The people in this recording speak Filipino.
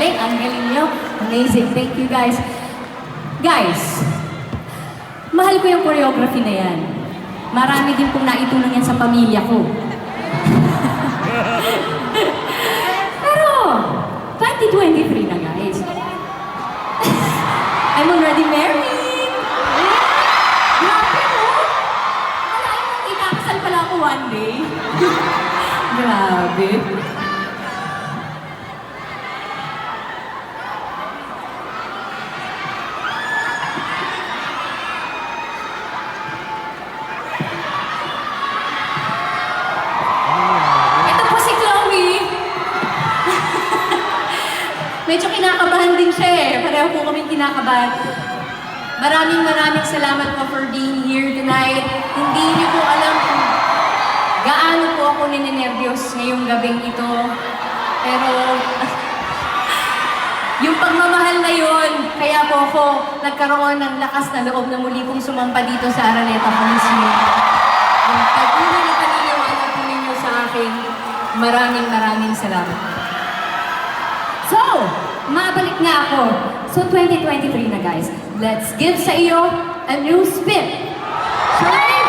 ang galing nyo. Amazing, thank you guys. Guys, mahal ko yung choreography na yan. Marami din pong naitulong yan sa pamilya ko. Pero, 2023 na guys. I'm already married! Grabe mo! Akalain mo, ikakasal pala ako one day. Grabe. Ito po si Chloe. Medyo kinakabahan din siya eh. Pareho po kaming kinakabahan. Maraming salamat po for being here tonight. Hindi niyo po alam kung gaano po ako ninenervyos ngayong gabing ito. Pero yung pagmamahal na yun, kaya po ako nagkaroon ng lakas na loob na muli kong sumampa dito sa Araneta Coliseum. Yung pag-uwi na paniniwala po ninyo sa akin, maraming salamat. So, mabalik nga ako. So, 2023 na guys. Let's give sa iyo a new spin. Try